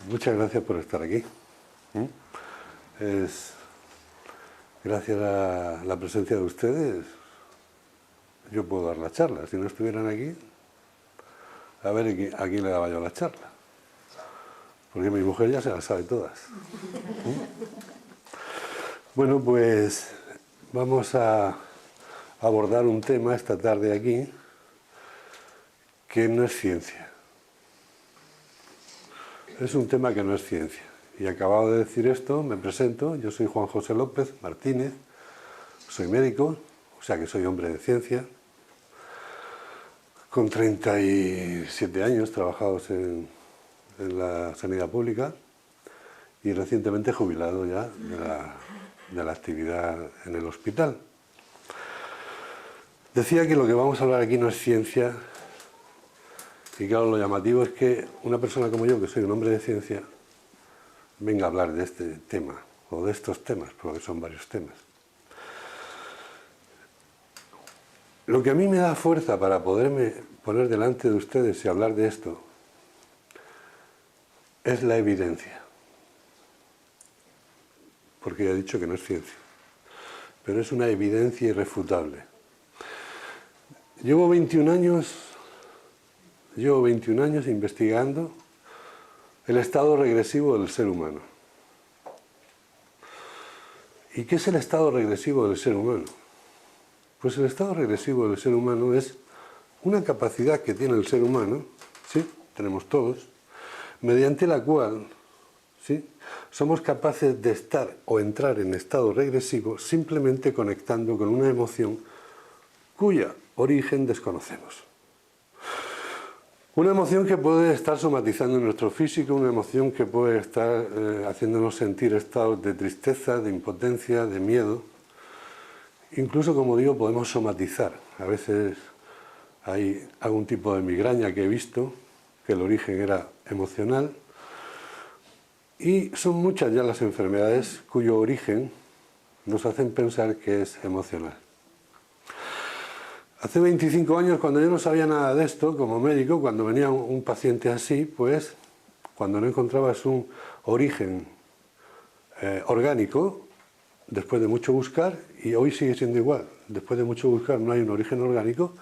Muchas gracias por estar aquí. Gracias a la presencia de ustedes, yo puedo dar la charla. Si no estuvieran aquí, a ver a quién le daba yo la charla. Porque mi mujer ya se las sabe todas. Bueno, pues vamos a abordar un tema esta tarde aquí que no es ciencia. Es un tema que no es ciencia. Y acabado de decir esto, me presento. Yo soy Juan José López Martínez, soy médico, o sea que soy hombre de ciencia. Con 37 años trabajados en la sanidad pública y recientemente jubilado ya de la actividad en el hospital. Decía que lo que vamos a hablar aquí no es ciencia. Y claro, lo llamativo es que una persona como yo, que soy un hombre de ciencia, venga a hablar de este tema, o de estos temas, porque son varios temas. Lo que a mí me da fuerza para poderme poner delante de ustedes y hablar de esto, es la evidencia. Porque ya he dicho que no es ciencia, pero es una evidencia irrefutable. Llevo 21 años investigando el estado regresivo del ser humano. ¿Y qué es el estado regresivo del ser humano? Pues el estado regresivo del ser humano es una capacidad que tiene el ser humano, ¿sí? Tenemos todos, mediante la cual, ¿sí?, somos capaces de estar o entrar en estado regresivo simplemente conectando con una emoción cuya origen desconocemos. Una emoción que puede estar somatizando en nuestro físico, una emoción que puede estar haciéndonos sentir estados de tristeza, de impotencia, de miedo. Incluso, como digo, podemos somatizar. A veces hay algún tipo de migraña que he visto, que el origen era emocional. Y son muchas ya las enfermedades cuyo origen nos hacen pensar que es emocional. Hace 25 años, cuando yo no sabía nada de esto, como médico, cuando venía un paciente así, pues, cuando no encontrabas un origen orgánico, después de mucho buscar, y hoy sigue siendo igual, después de mucho buscar no hay un origen orgánico,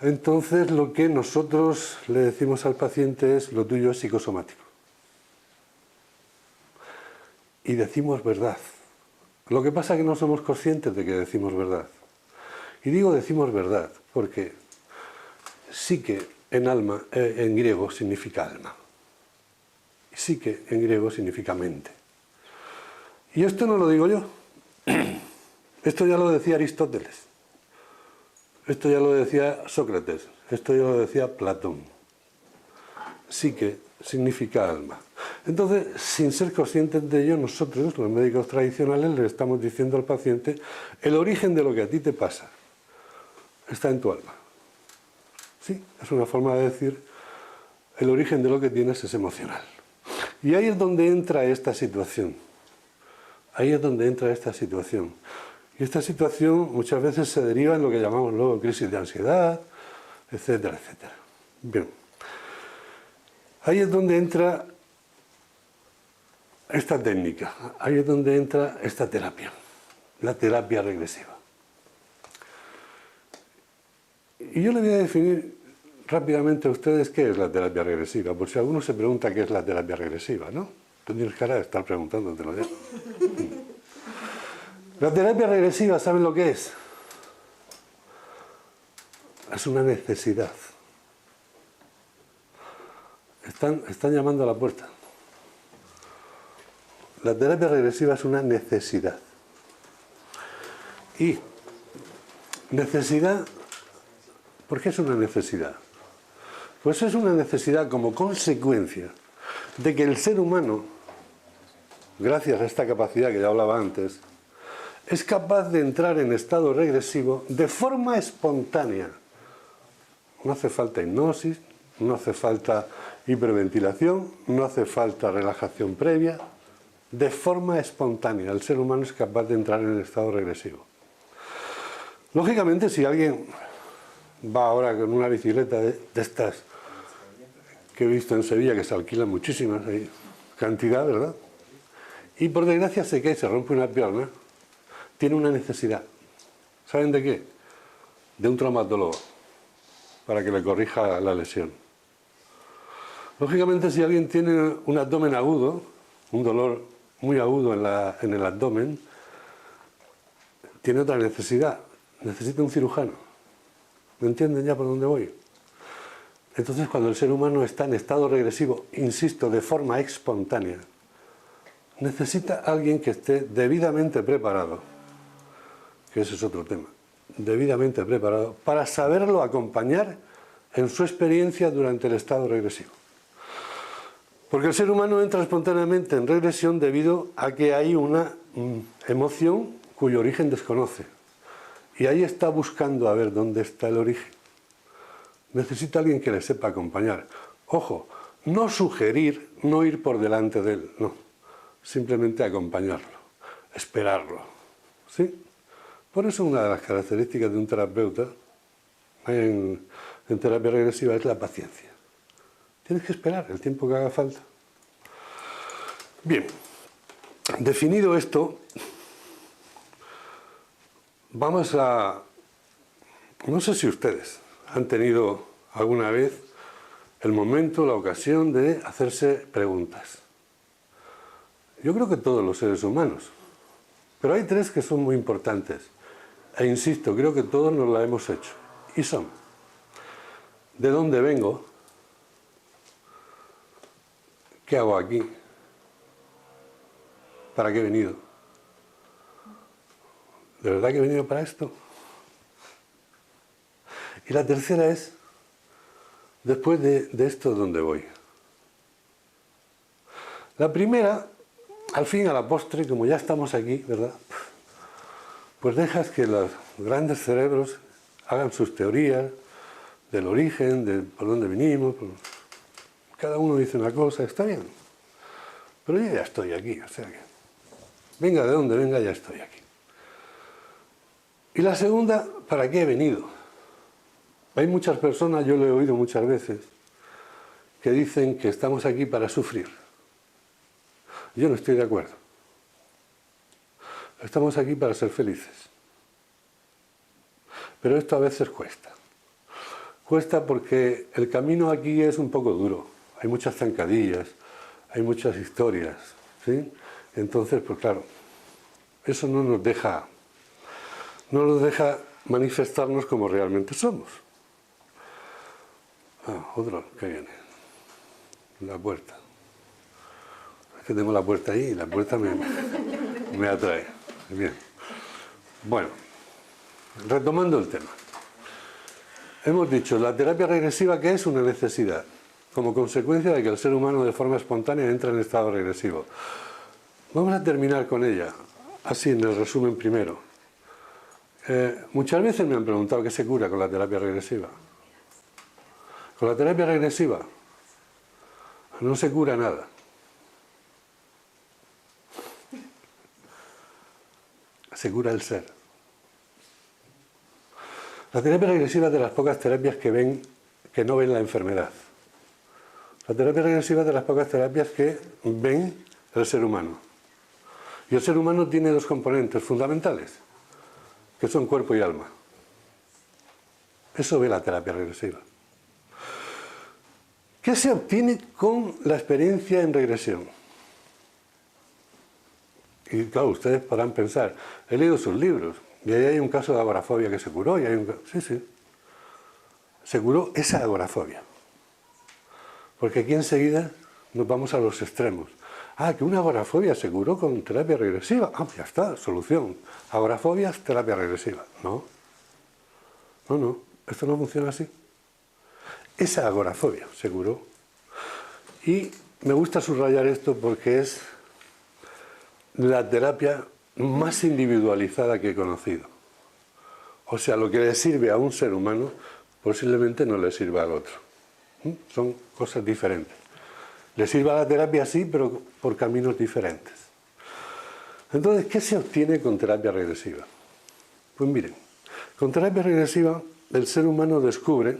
entonces lo que nosotros le decimos al paciente es: lo tuyo es psicosomático. Y decimos verdad. Lo que pasa es que no somos conscientes de que decimos verdad. Y digo decimos verdad, porque psique en griego significa alma. Y psique en griego significa mente. Y esto no lo digo yo. Esto ya lo decía Aristóteles. Esto ya lo decía Sócrates. Esto ya lo decía Platón. Psique significa alma. Entonces, sin ser conscientes de ello, nosotros, los médicos tradicionales, le estamos diciendo al paciente: el origen de lo que a ti te pasa está en tu alma. Sí, es una forma de decir: el origen de lo que tienes es emocional. Y ahí es donde entra esta situación. Ahí es donde entra esta situación. Y esta situación muchas veces se deriva en lo que llamamos luego crisis de ansiedad, etcétera, etcétera. Bien. Ahí es donde entra esta técnica. Ahí es donde entra esta terapia. La terapia regresiva. Y yo le voy a definir rápidamente a ustedes qué es la terapia regresiva, por si alguno se pregunta qué es la terapia regresiva, ¿no? Tú tienes cara de estar preguntándotelo ya. La terapia regresiva, ¿saben lo que es? Es una necesidad. Están llamando a la puerta. La terapia regresiva es una necesidad. Y necesidad, ¿por qué es una necesidad? Pues es una necesidad como consecuencia de que el ser humano, gracias a esta capacidad que ya hablaba antes, es capaz de entrar en estado regresivo de forma espontánea. No hace falta hipnosis, no hace falta hiperventilación, no hace falta relajación previa, de forma espontánea. El ser humano es capaz de entrar en el estado regresivo. Lógicamente, si alguien va ahora con una bicicleta de estas que he visto en Sevilla, que se alquilan muchísimas, hay cantidad, ¿verdad? Y por desgracia se cae y se rompe una pierna, tiene una necesidad. ¿Saben de qué? De un traumatólogo, para que le corrija la lesión. Lógicamente, si alguien tiene un abdomen agudo, un dolor muy agudo en el abdomen, tiene otra necesidad, necesita un cirujano. ¿Me entienden ya por dónde voy? Entonces, cuando el ser humano está en estado regresivo, insisto, de forma espontánea, necesita alguien que esté debidamente preparado, que ese es otro tema, debidamente preparado, para saberlo acompañar en su experiencia durante el estado regresivo. Porque el ser humano entra espontáneamente en regresión debido a que hay una emoción cuyo origen desconoce. Y ahí está buscando a ver dónde está el origen. Necesita alguien que le sepa acompañar. Ojo, no sugerir, no ir por delante de él, no. Simplemente acompañarlo, esperarlo. ¿Sí? Por eso una de las características de un terapeuta en terapia regresiva es la paciencia. Tienes que esperar el tiempo que haga falta. Bien, definido esto, vamos a... No sé si ustedes han tenido alguna vez el momento, la ocasión de hacerse preguntas. Yo creo que todos los seres humanos. Pero hay tres que son muy importantes. E insisto, creo que todos nos la hemos hecho. Y son: ¿de dónde vengo? ¿Qué hago aquí? ¿Para qué he venido? ¿De verdad que he venido para esto? Y la tercera es: después de esto, ¿dónde voy? La primera, al fin, a la postre, como ya estamos aquí, ¿verdad? Pues dejas que los grandes cerebros hagan sus teorías del origen, de por dónde venimos. Cada uno dice una cosa, está bien. Pero yo ya estoy aquí, o sea que venga de donde venga, ya estoy aquí. Y la segunda, ¿para qué he venido? Hay muchas personas, yo lo he oído muchas veces, que dicen que estamos aquí para sufrir. Yo no estoy de acuerdo. Estamos aquí para ser felices. Pero esto a veces cuesta. Cuesta porque el camino aquí es un poco duro. Hay muchas zancadillas, hay muchas historias, ¿sí? Entonces, pues claro, eso no nos deja manifestarnos como realmente somos. Ah, otro que viene. La puerta. Es que tengo la puerta ahí y la puerta me atrae. Bien. Bueno, retomando el tema. Hemos dicho, la terapia regresiva, ¿qué es? Una necesidad, como consecuencia de que el ser humano de forma espontánea entra en estado regresivo. Vamos a terminar con ella, así en el resumen primero. Muchas veces me han preguntado qué se cura con la terapia regresiva. Con la terapia regresiva no se cura nada. Se cura el ser. La terapia regresiva es de las pocas terapias que no ven la enfermedad. La terapia regresiva es de las pocas terapias que ven el ser humano. Y el ser humano tiene dos componentes fundamentales, que son cuerpo y alma. Eso ve la terapia regresiva. ¿Qué se obtiene con la experiencia en regresión? Y claro, ustedes podrán pensar, he leído sus libros, y ahí hay un caso de agorafobia que se curó, y hay un... Sí. Se curó esa agorafobia. Porque aquí enseguida nos vamos a los extremos. Ah, que una agorafobia se curó con terapia regresiva. Ah, ya está, solución. Agorafobias, terapia regresiva. No, esto no funciona así. Esa agorafobia se curó. Y me gusta subrayar esto porque es la terapia más individualizada que he conocido. O sea, lo que le sirve a un ser humano posiblemente no le sirva al otro. Son cosas diferentes. Le sirve a la terapia sí, pero por caminos diferentes. Entonces, ¿qué se obtiene con terapia regresiva? Pues miren, con terapia regresiva el ser humano descubre,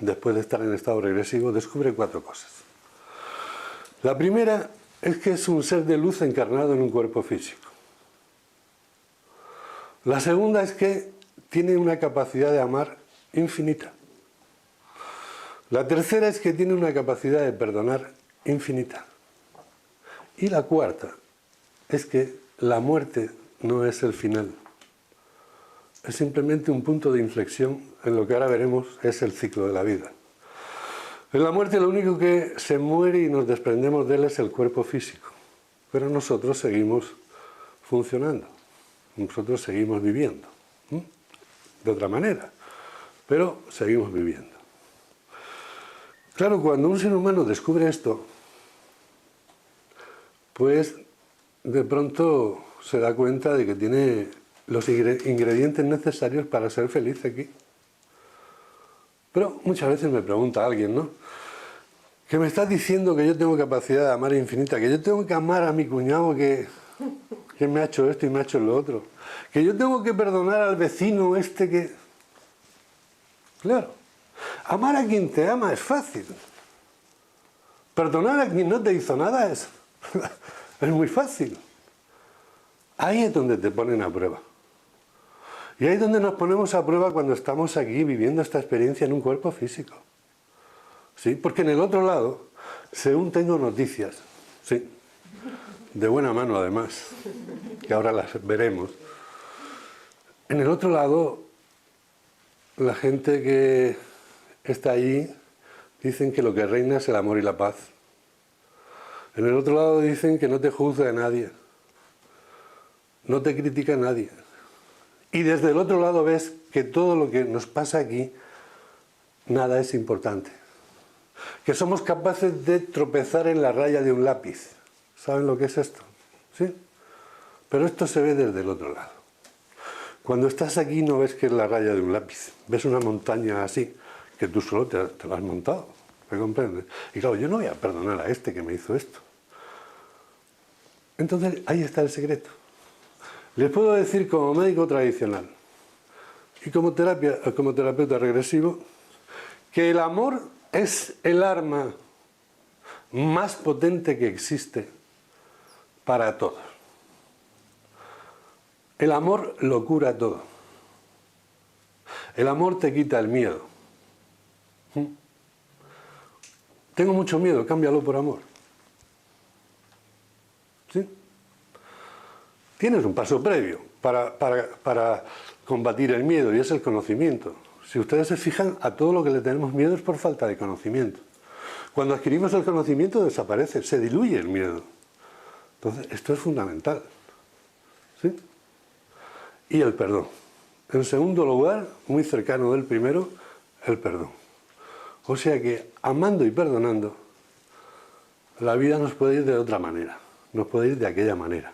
después de estar en estado regresivo, descubre 4 cosas. La primera es que es un ser de luz encarnado en un cuerpo físico. La segunda es que tiene una capacidad de amar infinita. La tercera es que tiene una capacidad de perdonar infinita. Y la cuarta es que la muerte no es el final. Es simplemente un punto de inflexión en lo que ahora veremos es el ciclo de la vida. En la muerte lo único que se muere y nos desprendemos de él es el cuerpo físico. Pero nosotros seguimos funcionando. Nosotros seguimos viviendo. De otra manera. Pero seguimos viviendo. Claro, cuando un ser humano descubre esto, pues de pronto se da cuenta de que tiene los ingredientes necesarios para ser feliz aquí. Pero muchas veces me pregunta alguien, ¿no? Que me estás diciendo que yo tengo capacidad de amar infinita, que yo tengo que amar a mi cuñado que me ha hecho esto y me ha hecho lo otro, que yo tengo que perdonar al vecino este que... Claro, amar a quien te ama es fácil. Perdonar a quien no te hizo nada es muy fácil. Ahí es donde te ponen a prueba. Y ahí es donde nos ponemos a prueba cuando estamos aquí viviendo esta experiencia en un cuerpo físico. ¿Sí? Porque en el otro lado, según tengo noticias, sí, de buena mano además, que ahora las veremos, en el otro lado, la gente que está allí dicen que lo que reina es el amor y la paz. En el otro lado dicen que no te juzga nadie, no te critica nadie. Y desde el otro lado ves que todo lo que nos pasa aquí, nada es importante. Que somos capaces de tropezar en la raya de un lápiz. ¿Saben lo que es esto? ¿Sí? Pero esto se ve desde el otro lado. Cuando estás aquí no ves que es la raya de un lápiz. Ves una montaña así, que tú solo te la has montado. ¿Me comprendes? Y claro, yo no voy a perdonar a este que me hizo esto. Entonces, ahí está el secreto. Les puedo decir como médico tradicional y como terapeuta regresivo que el amor es el arma más potente que existe para todos. El amor lo cura todo. El amor te quita el miedo. Tengo mucho miedo, cámbialo por amor. ¿Sí? Tienes un paso previo para combatir el miedo y es el conocimiento. Si ustedes se fijan, a todo lo que le tenemos miedo es por falta de conocimiento. Cuando adquirimos el conocimiento desaparece, se diluye el miedo. Entonces, esto es fundamental. ¿Sí? Y el perdón. En segundo lugar, muy cercano del primero, el perdón. O sea que, amando y perdonando, la vida nos puede ir de otra manera, nos puede ir de aquella manera.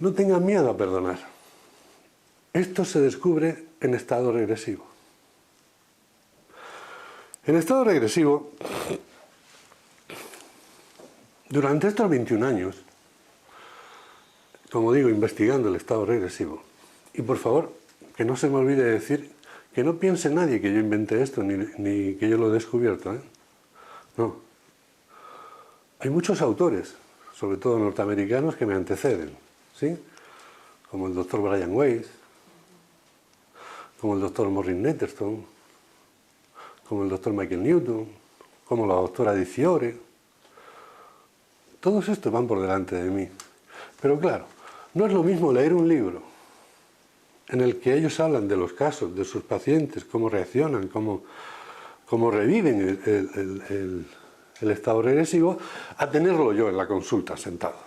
No tengan miedo a perdonar. Esto se descubre en estado regresivo. En estado regresivo, durante estos 21 años, como digo, investigando el estado regresivo, y por favor, que no se me olvide decir que no piense nadie que yo inventé esto, ni que yo lo he descubierto, ¿eh? No. Hay muchos autores, sobre todo norteamericanos, que me anteceden, ¿sí? Como el doctor Brian Weiss, como el doctor Maureen Netterstone, como el doctor Michael Newton, como la doctora Di Fiore. Todos estos van por delante de mí. Pero claro, no es lo mismo leer un libro en el que ellos hablan de los casos, de sus pacientes, cómo reaccionan, cómo reviven el estado regresivo, a tenerlo yo en la consulta sentado.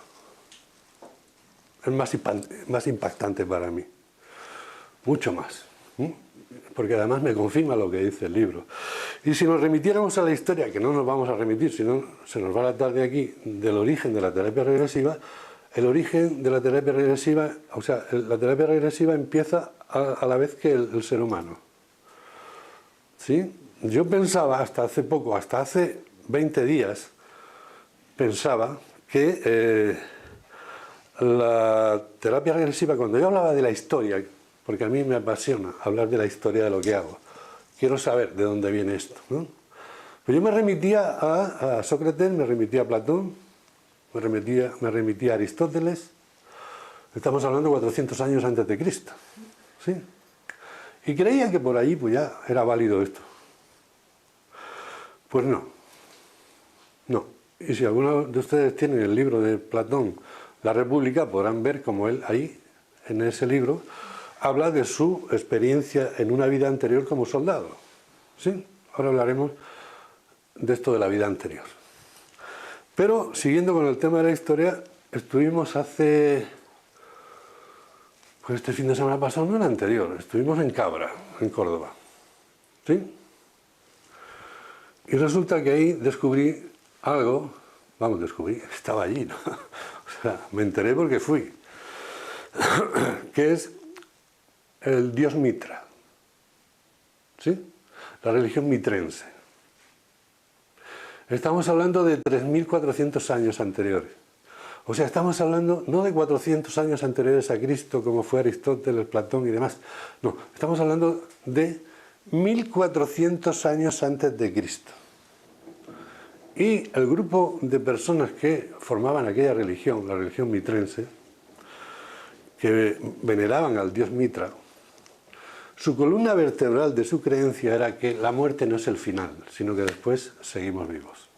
Es más impactante para mí. Mucho más. Porque además me confirma lo que dice el libro. Y si nos remitiéramos a la historia, que no nos vamos a remitir, sino se nos va la tarde aquí, del origen de la terapia regresiva, el origen de la terapia regresiva, o sea, la terapia regresiva empieza a la vez que el ser humano. ¿Sí? Yo pensaba hasta hace poco, hasta hace 20 días, pensaba que la terapia regresiva, cuando yo hablaba de la historia, porque a mí me apasiona hablar de la historia de lo que hago, quiero saber de dónde viene esto, ¿no? Pues yo me remitía a Sócrates, me remitía a Platón, me remitía a Aristóteles. Estamos hablando de 400 años antes de Cristo, ¿sí? Y creía que por allí pues ya era válido esto. Pues no, no. Y si alguno de ustedes tienen el libro de Platón, La República, podrán ver cómo él ahí, en ese libro, habla de su experiencia en una vida anterior como soldado, ¿sí? Ahora hablaremos de esto de la vida anterior. Pero, siguiendo con el tema de la historia, estuvimos hace... Pues este fin de semana pasado, no el anterior, estuvimos en Cabra, en Córdoba, ¿sí? Y resulta que ahí descubrí algo, estaba allí, ¿no? O sea, me enteré porque fui, que es el dios Mitra, ¿sí? La religión mitrense. Estamos hablando de 3.400 años anteriores. O sea, estamos hablando no de 400 años anteriores a Cristo, como fue Aristóteles, Platón y demás. No, estamos hablando de 1.400 años antes de Cristo. Y el grupo de personas que formaban aquella religión, la religión mitrense, que veneraban al dios Mitra, su columna vertebral de su creencia era que la muerte no es el final, sino que después seguimos vivos.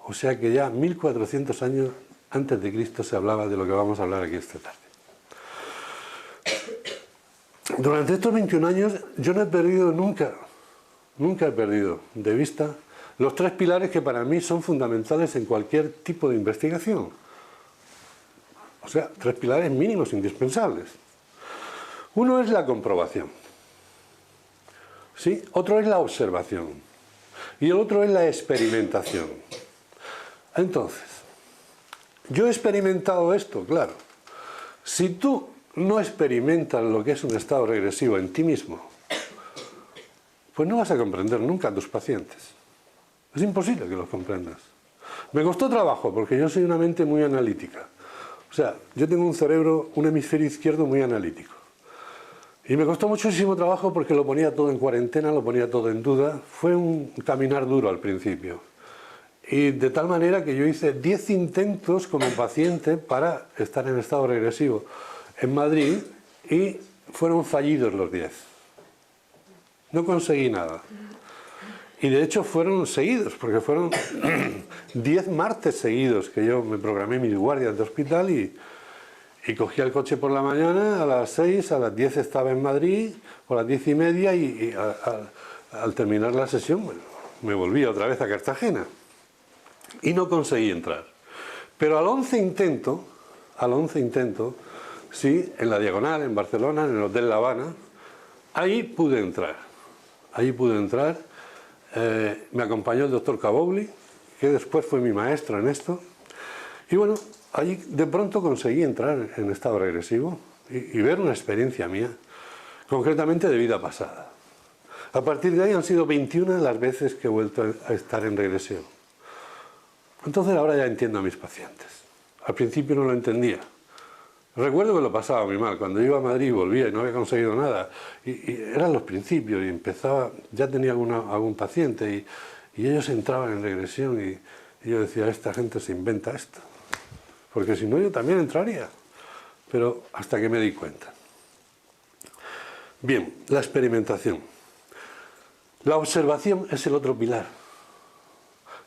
O sea que ya 1.400 años antes de Cristo se hablaba de lo que vamos a hablar aquí esta tarde. Durante estos 21 años yo no he perdido nunca he perdido de vista los tres pilares que para mí son fundamentales en cualquier tipo de investigación. O sea, tres pilares mínimos indispensables. Uno es la comprobación, ¿sí? Otro es la observación y el otro es la experimentación. Entonces, yo he experimentado esto, claro. Si tú no experimentas lo que es un estado regresivo en ti mismo, pues no vas a comprender nunca a tus pacientes. Es imposible que los comprendas. Me costó trabajo porque yo soy una mente muy analítica. O sea, yo tengo un cerebro, un hemisferio izquierdo muy analítico. Y me costó muchísimo trabajo porque lo ponía todo en cuarentena, lo ponía todo en duda. Fue un caminar duro al principio. Y de tal manera que yo hice 10 intentos como paciente para estar en estado regresivo en Madrid y fueron fallidos los 10. No conseguí nada. Y de hecho fueron seguidos, porque fueron 10 martes seguidos que yo me programé mis guardias de hospital y cogía el coche por la mañana, a las 6, a las 10 estaba en Madrid, o a las 10:30 y al terminar la sesión, bueno, me volví otra vez a Cartagena. Y no conseguí entrar. Pero al 11 intento, sí, en la Diagonal, en Barcelona, en el Hotel La Habana, ahí pude entrar. Me acompañó el doctor Cabobli, que después fue mi maestro en esto. Y bueno, allí de pronto conseguí entrar en estado regresivo y ver una experiencia mía, concretamente de vida pasada. A partir de ahí han sido 21 las veces que he vuelto a estar en regresión. Entonces ahora ya entiendo a mis pacientes. Al principio no lo entendía. Recuerdo que lo pasaba muy mal. Cuando iba a Madrid y volvía y no había conseguido nada. Y eran los principios y empezaba, ya tenía algún paciente y ellos entraban en regresión y yo decía, esta gente se inventa esto. Porque si no yo también entraría. Pero hasta que me di cuenta. Bien, la experimentación. La observación es el otro pilar.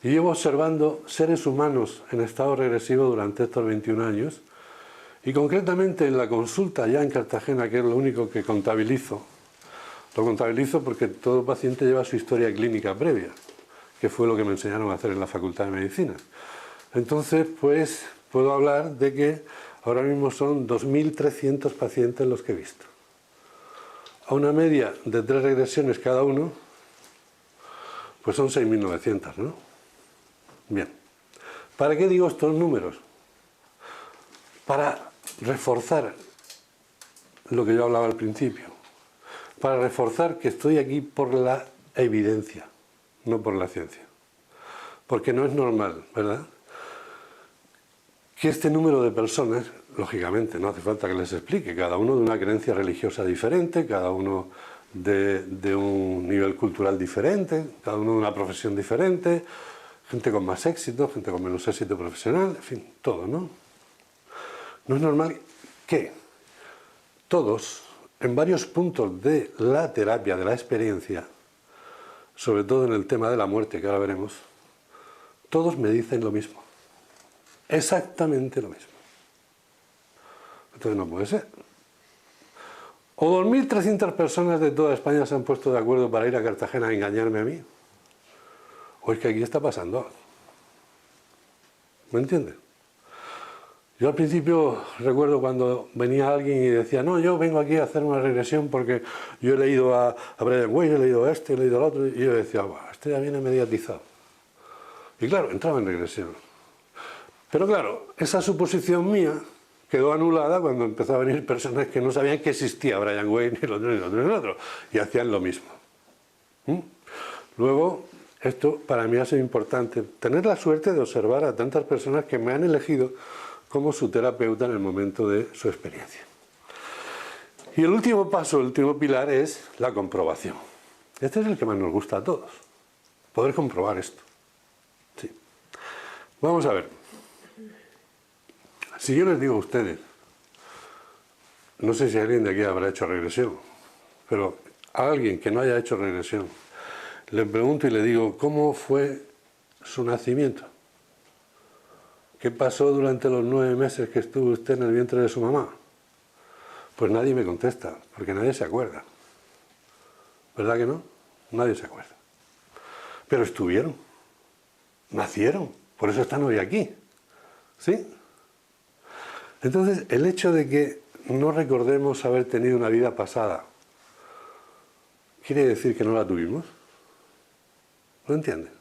Y llevo observando seres humanos en estado regresivo durante estos 21 años y concretamente en la consulta ya en Cartagena, que es lo único que contabilizo. Lo contabilizo porque todo paciente lleva su historia clínica previa, que fue lo que me enseñaron a hacer en la Facultad de Medicina. Entonces, pues, puedo hablar de que ahora mismo son 2.300 pacientes los que he visto. A una media de 3 regresiones cada uno, pues son 6.900, ¿no? Bien, ¿para qué digo estos números? Para reforzar lo que yo hablaba al principio, para reforzar que estoy aquí por la evidencia, no por la ciencia. Porque no es normal, ¿verdad?, que este número de personas, lógicamente, no hace falta que les explique, cada uno de una creencia religiosa diferente, cada uno de un nivel cultural diferente, cada uno de una profesión diferente, gente con más éxito, gente con menos éxito profesional, en fin, todo, ¿no? No es normal que todos, en varios puntos de la terapia, de la experiencia, sobre todo en el tema de la muerte, que ahora veremos, todos me dicen lo mismo. Exactamente lo mismo. Entonces no puede ser. O 2.300 personas de toda España se han puesto de acuerdo para ir a Cartagena a engañarme a mí. O es que aquí está pasando algo. ¿Me entiendes? Yo al principio recuerdo cuando venía alguien y decía, no, yo vengo aquí a hacer una regresión porque yo he leído a Brian Weiss, he leído a este, he leído al otro, y yo decía, bueno, este ya viene mediatizado. Y claro, entraba en regresión. Pero claro, esa suposición mía quedó anulada cuando empezó a venir personas que no sabían que existía Brian Weiss, ni el otro, ni el otro, ni el otro, y hacían lo mismo. Luego, esto para mí ha sido importante, tener la suerte de observar a tantas personas que me han elegido como su terapeuta en el momento de su experiencia. Y el último paso, el último pilar es la comprobación. Este es el que más nos gusta a todos, poder comprobar esto. Sí. Vamos a ver. Si yo les digo a ustedes, no sé si alguien de aquí habrá hecho regresión, pero a alguien que no haya hecho regresión, le pregunto y le digo, ¿cómo fue su nacimiento? ¿Qué pasó durante los 9 meses que estuvo usted en el vientre de su mamá? Pues nadie me contesta, porque nadie se acuerda. ¿Verdad que no? Nadie se acuerda. Pero estuvieron, nacieron, por eso están hoy aquí. ¿Sí? Entonces, el hecho de que no recordemos haber tenido una vida pasada, ¿quiere decir que no la tuvimos? ¿Lo entienden?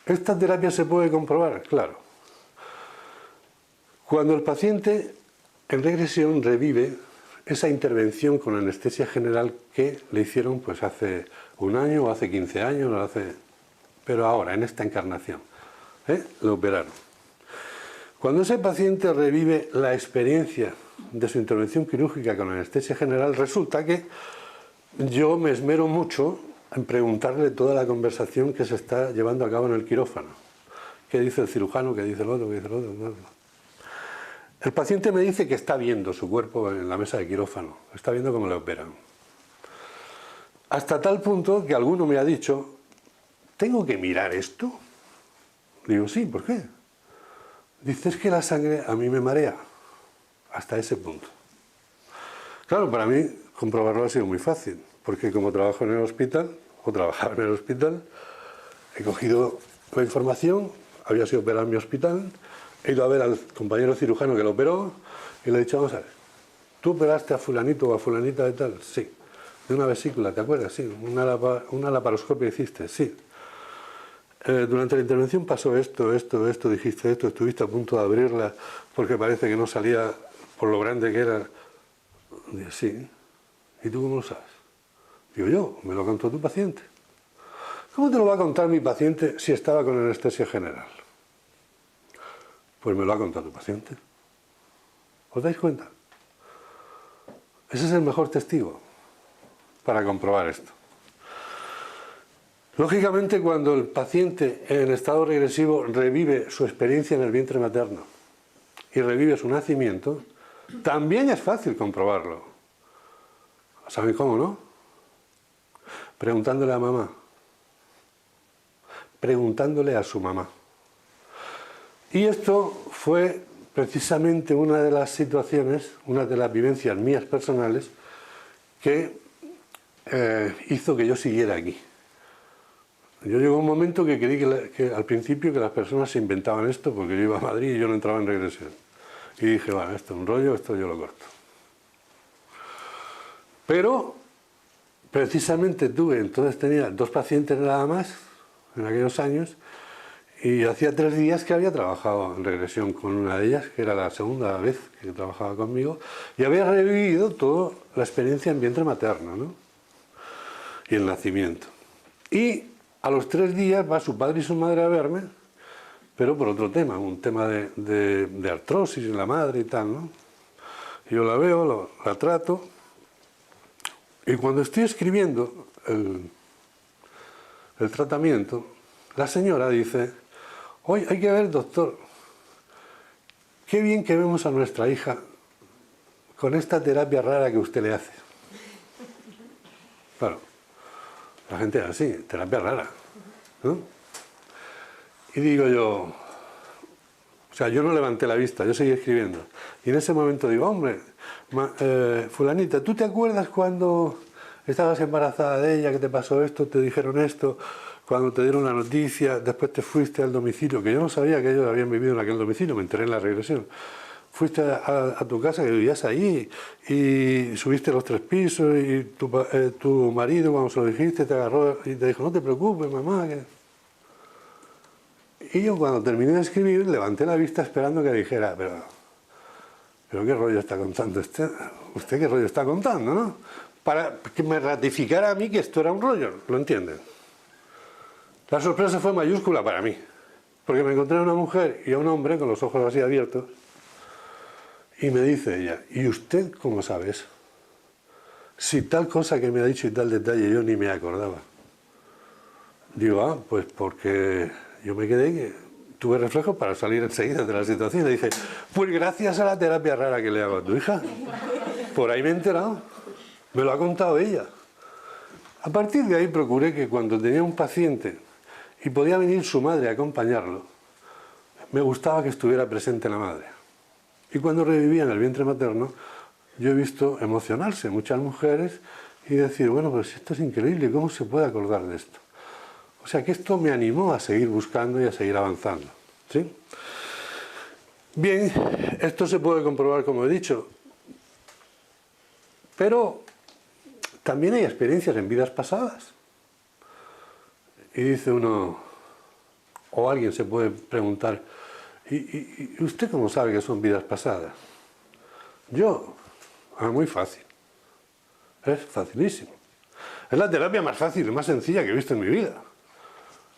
¿Esta terapia se puede comprobar? Claro. Cuando el paciente en regresión revive esa intervención con anestesia general que le hicieron pues hace 1 año o hace 15 años, o pero ahora, en esta encarnación, lo operaron. Cuando ese paciente revive la experiencia de su intervención quirúrgica con anestesia general, resulta que yo me esmero mucho en preguntarle toda la conversación que se está llevando a cabo en el quirófano. ¿Qué dice el cirujano? ¿Qué dice el otro? ¿Qué dice el otro? El paciente me dice que está viendo su cuerpo en la mesa de quirófano, está viendo cómo le operan. Hasta tal punto que alguno me ha dicho, ¿tengo que mirar esto? Digo, sí, ¿por qué? Dice, es que la sangre a mí me marea. Hasta ese punto. Claro, para mí comprobarlo ha sido muy fácil, porque como trabajo en el hospital, o trabajaba en el hospital, he cogido la información, había sido operado en mi hospital, he ido a ver al compañero cirujano que lo operó, y le he dicho, vamos a ver, ¿tú operaste a fulanito o a fulanita de tal? Sí. De una vesícula, ¿te acuerdas? Sí. Una laparoscopia hiciste, sí. Durante la intervención pasó esto, dijiste esto, estuviste a punto de abrirla porque parece que no salía por lo grande que era. Digo, sí. ¿Y tú cómo lo sabes? Digo, yo, me lo contó tu paciente. ¿Cómo te lo va a contar mi paciente si estaba con anestesia general? Pues me lo ha contado tu paciente. ¿Os dais cuenta? Ese es el mejor testigo para comprobar esto. Lógicamente, cuando el paciente en estado regresivo revive su experiencia en el vientre materno y revive su nacimiento, también es fácil comprobarlo. ¿Saben cómo, no? Preguntándole a mamá. Preguntándole a su mamá. Y esto fue precisamente una de las situaciones, una de las vivencias mías personales, que hizo que yo siguiera aquí. Yo llegó un momento que creí que al principio que las personas se inventaban esto porque yo iba a Madrid y yo no entraba en regresión. Y dije, bueno, esto es un rollo, esto yo lo corto. Pero, precisamente entonces tenía 2 pacientes nada más, en aquellos años, y hacía 3 días que había trabajado en regresión con una de ellas, que era la segunda vez que trabajaba conmigo, y había revivido toda la experiencia en vientre materno, ¿no? Y el nacimiento. Y a los 3 días va su padre y su madre a verme, pero por otro tema, un tema de artrosis en la madre y tal, ¿no? Yo la veo, la trato, y cuando estoy escribiendo el tratamiento, la señora dice: hoy hay que ver, doctor, qué bien que vemos a nuestra hija con esta terapia rara que usted le hace. Claro, la gente es así, terapia rara, ¿no? Y digo yo, o sea, yo no levanté la vista, yo seguí escribiendo. Y en ese momento digo: hombre, fulanita, ¿tú te acuerdas cuando estabas embarazada de ella, que te pasó esto, te dijeron esto, cuando te dieron la noticia, después te fuiste al domicilio, que yo no sabía que ellos habían vivido en aquel domicilio, me enteré en la regresión. Fuiste a tu casa, que vivías ahí, y subiste los 3 pisos, y tu marido, cuando se lo dijiste, te agarró y te dijo: no te preocupes, mamá. Y yo, cuando terminé de escribir, levanté la vista esperando que dijera: pero qué rollo está contando usted qué rollo está contando, ¿no? Para que me ratificara a mí que esto era un rollo, ¿lo entienden? La sorpresa fue mayúscula para mí, porque me encontré a una mujer y a un hombre con los ojos así abiertos, y me dice ella: ¿y usted cómo sabe eso? Si tal cosa que me ha dicho y tal detalle yo ni me acordaba. Digo: pues porque yo me quedé que tuve reflejos para salir enseguida de la situación. Y dije: pues gracias a la terapia rara que le hago a tu hija. Por ahí me he enterado. Me lo ha contado ella. A partir de ahí procuré que cuando tenía un paciente y podía venir su madre a acompañarlo, me gustaba que estuviera presente la madre. Y cuando revivía en el vientre materno, yo he visto emocionarse muchas mujeres y decir: bueno, pues esto es increíble, ¿cómo se puede acordar de esto? O sea que esto me animó a seguir buscando y a seguir avanzando, ¿sí? Bien, esto se puede comprobar, como he dicho, pero también hay experiencias en vidas pasadas. Y dice uno, o alguien se puede preguntar: ¿y usted cómo sabe que son vidas pasadas? Yo, muy fácil, es facilísimo. Es la terapia más fácil y más sencilla que he visto en mi vida.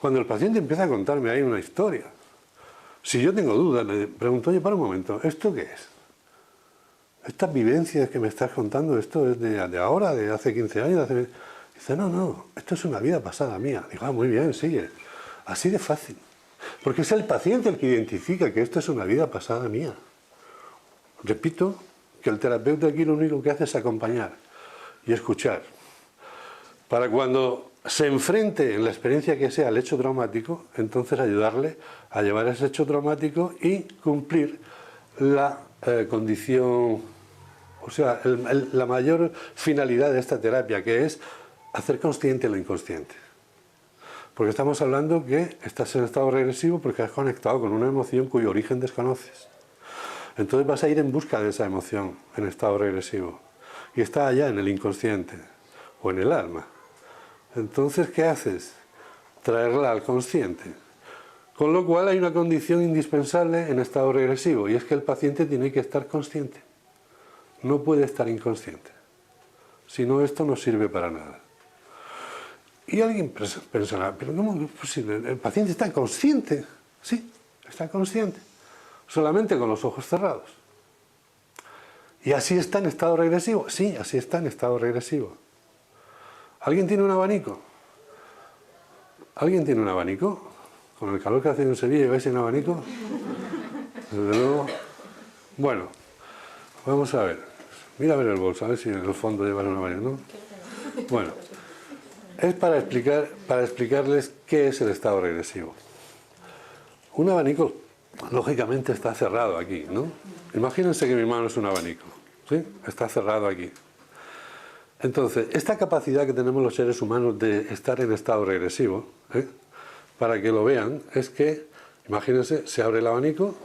Cuando el paciente empieza a contarme ahí una historia, si yo tengo dudas, le pregunto: oye, para un momento, ¿esto qué es? ¿Estas vivencias que me estás contando, esto es de ahora, de hace 15 años? Dice: no, esto es una vida pasada mía. Digo: muy bien, sigue. Así de fácil. Porque es el paciente el que identifica que esto es una vida pasada mía. Repito que el terapeuta aquí lo único que hace es acompañar y escuchar. Para cuando se enfrente en la experiencia que sea al hecho traumático, entonces ayudarle a llevar ese hecho traumático y cumplir la condición, o sea, la mayor finalidad de esta terapia, que es hacer consciente lo inconsciente. Porque estamos hablando que estás en estado regresivo porque has conectado con una emoción cuyo origen desconoces. Entonces vas a ir en busca de esa emoción en estado regresivo. Y está allá en el inconsciente o en el alma. Entonces, ¿qué haces? Traerla al consciente. Con lo cual hay una condición indispensable en estado regresivo, y es que el paciente tiene que estar consciente. No puede estar inconsciente. Si no, esto no sirve para nada. Y alguien pensará: ¿pero cómo es posible? ¿El paciente está consciente? Sí, está consciente. Solamente con los ojos cerrados. ¿Y así está en estado regresivo? Sí, así está en estado regresivo. ¿Alguien tiene un abanico? ¿Alguien tiene un abanico? Con el calor que hace en Sevilla, ¿lleváis un abanico? Desde luego. Bueno, vamos a ver. Mira a ver el bolso, a ver si en el fondo llevan un abanico, ¿no? Bueno, es para explicarles qué es el estado regresivo. Un abanico, lógicamente, está cerrado aquí, ¿no? Imagínense que mi mano es un abanico, ¿sí? Está cerrado aquí. Entonces, esta capacidad que tenemos los seres humanos de estar en estado regresivo, para que lo vean, es que, imagínense, se abre el abanico,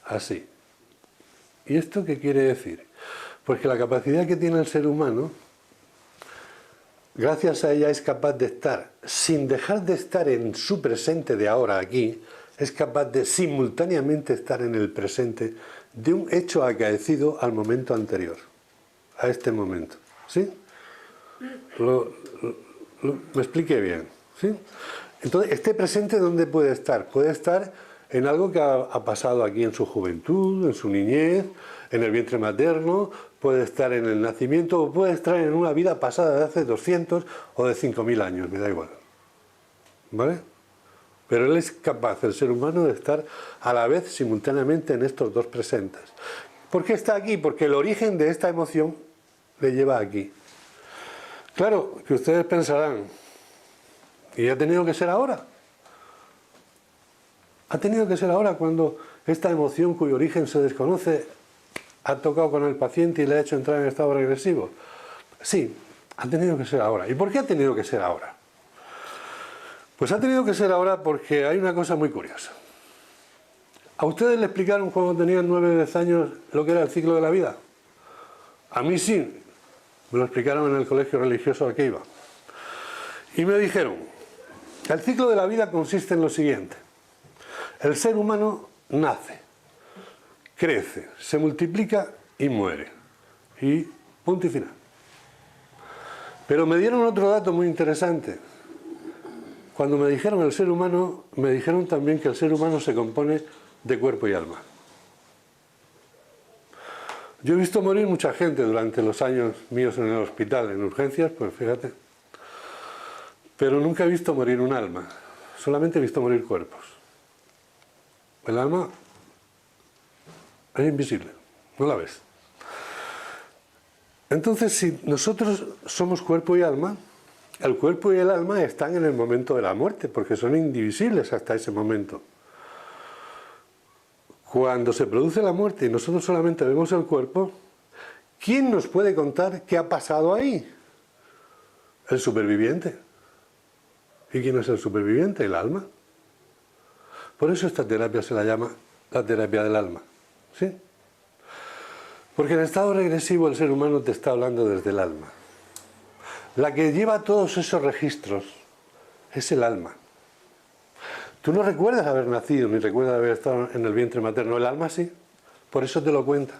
así. ¿Y esto qué quiere decir? Pues que la capacidad que tiene el ser humano, gracias a ella es capaz de estar, sin dejar de estar en su presente de ahora aquí, es capaz de simultáneamente estar en el presente de un hecho acaecido al momento anterior, a este momento. ¿Sí? Me expliqué bien. ¿Sí? Entonces, este presente, ¿dónde puede estar? Puede estar en algo que ha pasado aquí en su juventud, en su niñez, en el vientre materno, puede estar en el nacimiento, o puede estar en una vida pasada de hace 200 o de 5000 años, me da igual. ¿Vale? Pero él es capaz, el ser humano, de estar a la vez simultáneamente en estos dos presentes. ¿Por qué está aquí? Porque el origen de esta emoción le lleva aquí. Claro, que ustedes pensarán, ¿y ha tenido que ser ahora? ¿Ha tenido que ser ahora cuando esta emoción cuyo origen se desconoce ha tocado con el paciente y le ha hecho entrar en estado regresivo? Sí, ha tenido que ser ahora. ¿Y por qué ha tenido que ser ahora? Pues ha tenido que ser ahora porque hay una cosa muy curiosa. ¿A ustedes le explicaron cuando tenían 9 o 10 años lo que era el ciclo de la vida? A mí sí, me lo explicaron en el colegio religioso al que iba. Y me dijeron, el ciclo de la vida consiste en lo siguiente. El ser humano nace, crece, se multiplica y muere. Y punto y final. Pero me dieron otro dato muy interesante. Cuando me dijeron el ser humano, me dijeron también que el ser humano se compone de cuerpo y alma. Yo he visto morir mucha gente durante los años míos en el hospital, en urgencias, pues fíjate. Pero nunca he visto morir un alma, solamente he visto morir cuerpos. El alma es invisible, no la ves. Entonces, si nosotros somos cuerpo y alma, el cuerpo y el alma están en el momento de la muerte, porque son indivisibles hasta ese momento. Cuando se produce la muerte y nosotros solamente vemos el cuerpo, ¿quién nos puede contar qué ha pasado ahí? El superviviente. ¿Y quién es el superviviente? El alma. Por eso esta terapia se la llama la terapia del alma. ¿Sí? Porque en estado regresivo el ser humano te está hablando desde el alma. La que lleva todos esos registros es el alma. Tú no recuerdas haber nacido, ni recuerdas haber estado en el vientre materno. El alma sí, por eso te lo cuenta.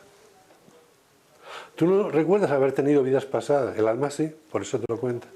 Tú no recuerdas haber tenido vidas pasadas. El alma sí, por eso te lo cuenta.